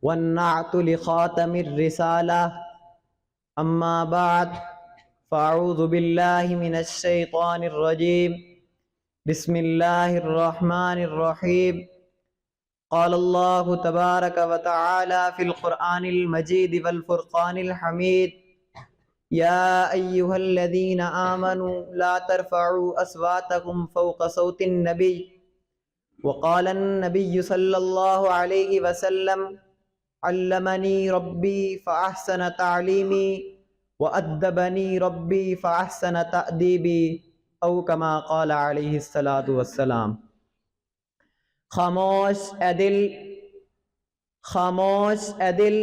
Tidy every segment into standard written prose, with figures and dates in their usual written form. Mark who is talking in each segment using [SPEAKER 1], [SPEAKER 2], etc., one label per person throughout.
[SPEAKER 1] والنعت لخاتم الرسالة أما بعد فأعوذ بالله من الشيطان الرجيم بسم الله الرحمن الرحيم قال الله تبارك وتعالى في القرآن المجيد والفرقان الحميد يا أيها الذين آمنوا لا ترفعوا أصواتكم فوق صوت النبي وقال النبي صلى الله عليه وسلم علمني ربي فأحسن تعليمي وأدبني ربي فأحسن تأديبي أو كما قال عليه الصلاة والسلام۔ خاموش اے دل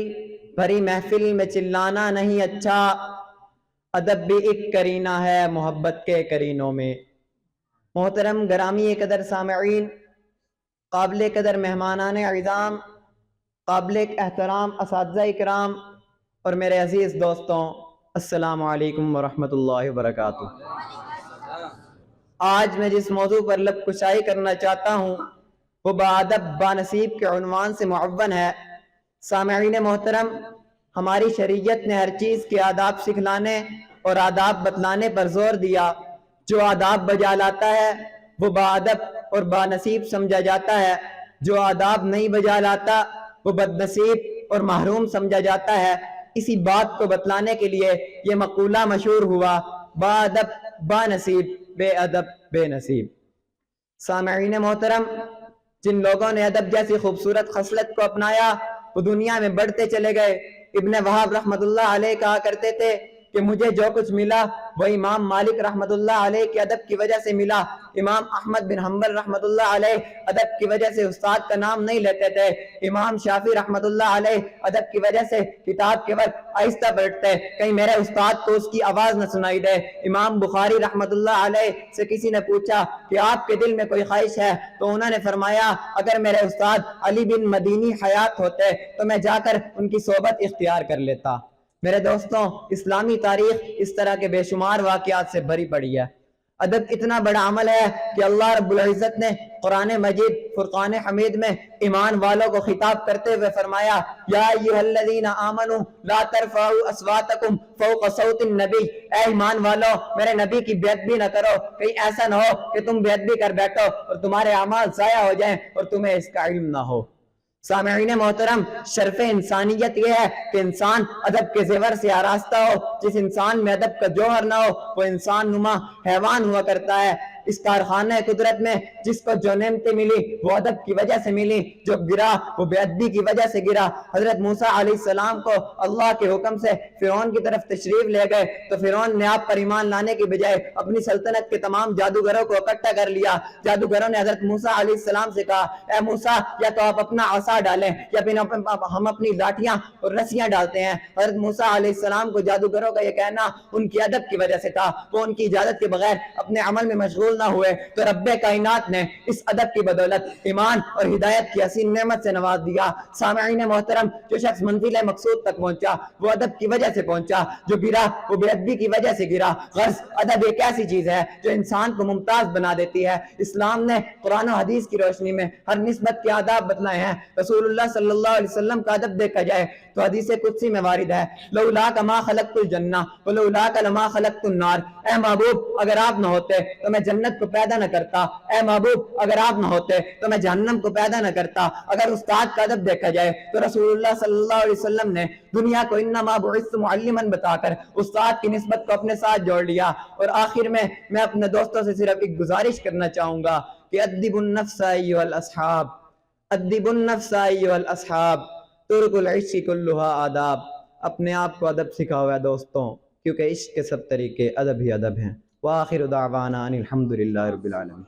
[SPEAKER 1] بھری محفل میں چلانا نہیں اچھا، ادب بھی ایک کرینہ ہے محبت کے کرینوں میں۔ محترم گرامی قدر سامعین، قابل قدر مہمانان اعظام، قابل احترام اساتذہ اکرام اور میرے عزیز دوستوں، السلام علیکم ورحمۃ اللہ وبرکاتہ۔ آج میں جس موضوع پر لب کشائی کرنا چاہتا ہوں وہ باادب بانصیب کے عنوان سے معون ہے۔ سامعین محترم، ہماری شریعت نے ہر چیز کے آداب سکھلانے اور آداب بتلانے پر زور دیا۔ جو آداب بجا لاتا ہے وہ باادب اور بانصیب سمجھا جاتا ہے، جو آداب نہیں بجا لاتا وہ بدنصیب اور محروم سمجھا جاتا ہے۔ اسی بات کو بتلانے کے لیے یہ مقولہ مشہور ہوا، باادب بانصیب، بے ادب بے نصیب۔ سامعین محترم، جن لوگوں نے ادب جیسی خوبصورت خصلت کو اپنایا وہ دنیا میں بڑھتے چلے گئے۔ ابن وہاب رحمۃ اللہ علیہ کہا کرتے تھے کہ مجھے جو کچھ ملا وہ امام مالک رحمۃ اللہ علیہ کے ادب کی وجہ سے ملا۔ امام احمد بن حنبل رحمۃ اللہ علیہ ادب کی وجہ سے استاد کا نام نہیں لیتے تھے۔ امام شافعی رحمۃ اللہ علیہ ادب کی وجہ سے کتاب کے وقت آہستہ پڑھتے کہیں میرے استاد کو اس کی آواز نہ سنائی دے۔ امام بخاری رحمۃ اللہ علیہ سے کسی نے پوچھا کہ آپ کے دل میں کوئی خواہش ہے تو انہوں نے فرمایا اگر میرے استاد علی بن مدینی حیات ہوتے تو میں جا کر ان کی صحبت اختیار کر لیتا۔ میرے دوستوں، اسلامی تاریخ اس طرح کے بے شمار واقعات سے بھری پڑی ہے۔ ادب اتنا بڑا عمل ہے کہ اللہ رب العزت نے قرآن مجید فرقان حمید میں ایمان والوں کو خطاب کرتے ہوئے فرمایا یا ایھا الذین آمنوا لا ترفعوا اصواتکم فوق صوت النبی، اے ایمان والو میرے نبی کی بے ادبی نہ کرو، کہیں ایسا نہ ہو کہ تم بے ادبی کر بیٹھو اور تمہارے اعمال ضائع ہو جائیں اور تمہیں اس کا علم نہ ہو۔ سامعین محترم، شرف انسانیت یہ ہے کہ انسان ادب کے زیور سے آراستہ ہو۔ جس انسان میں ادب کا جوہر نہ ہو وہ انسان نما حیوان ہوا کرتا ہے۔ اس کارخانہ قدرت میں جس کو جو نعمتیں ملی وہ ادب کی وجہ سے ملی، جو گرا وہ بے ادبی کی وجہ سے گرا۔ حضرت موسیٰ علیہ السلام کو اللہ کے حکم سے فرعون کی طرف تشریف لے گئے تو فرعون نے آپ پر ایمان لانے کی بجائے اپنی سلطنت کے تمام جادوگروں کو اکٹھا کر لیا۔ جادوگروں نے حضرت موسیٰ علیہ السلام سے کہا اے موسیٰ یا تو آپ اپنا عصا ڈالیں یا پھر ہم اپنی لاٹیاں اور رسیاں ڈالتے ہیں۔ حضرت موسیٰ علیہ السلام کو جادوگروں کا یہ کہنا ان کی ادب کی وجہ سے تھا، وہ ان کی اجازت کے بغیر اپنے عمل میں مشغول نہ ہوئے، تو رب کائنات نے اس ادب کی بدولت ایمان اور ہدایت کی حسین نعمت سے نواز دیا۔ سامعین محترم، جو شخص منزل مقصود تک پہنچا وہ ادب کی وجہ سے پہنچا، جو گرا وہ بے ادبی کی وجہ سے گرا۔ غرض ادب ایک ایسی چیز ہے جو انسان کو ممتاز بنا دیتی ہے۔ اسلام نے قرآن و حدیث کی روشنی میں ہر نسبت کے آداب بتلائے ہیں۔ رسول اللہ صلی اللہ علیہ وسلم کا ادب دیکھا جائے تو حدیث قدسی میں وارد ہے لولاک ما خلقت الجنہ ولولاک لما خلقت النار، اے محبوب اگر آپ نہ ہوتے تو میں جنت کو پیدا نہ کرتا، اے محبوب اگر آپ نہ ہوتے تو میں جہنم کو پیدا نہ کرتا۔ اگر استاد کا ادب دیکھا جائے تو رسول اللہ صلی اللہ علیہ وسلم نے دنیا کو انما بعثت معلما بتا کر استاد کی نسبت کو اپنے ساتھ جوڑ لیا۔ اور آخر میں اپنے دوستوں سے صرف ایک گزارش کرنا چاہوں گا کہ ادبوا النفس ایھا الاصحاب، ادبوا النفس ایھا الاصحاب، ترک العشق کلھا آداب۔ اپنے آپ کو ادب سکھاؤ ہے دوستوں، کیونکہ عشق کے سب طریقے ادب ہی ادب ہیں۔ وآخر دعوانا ان الحمد للہ رب العالمین۔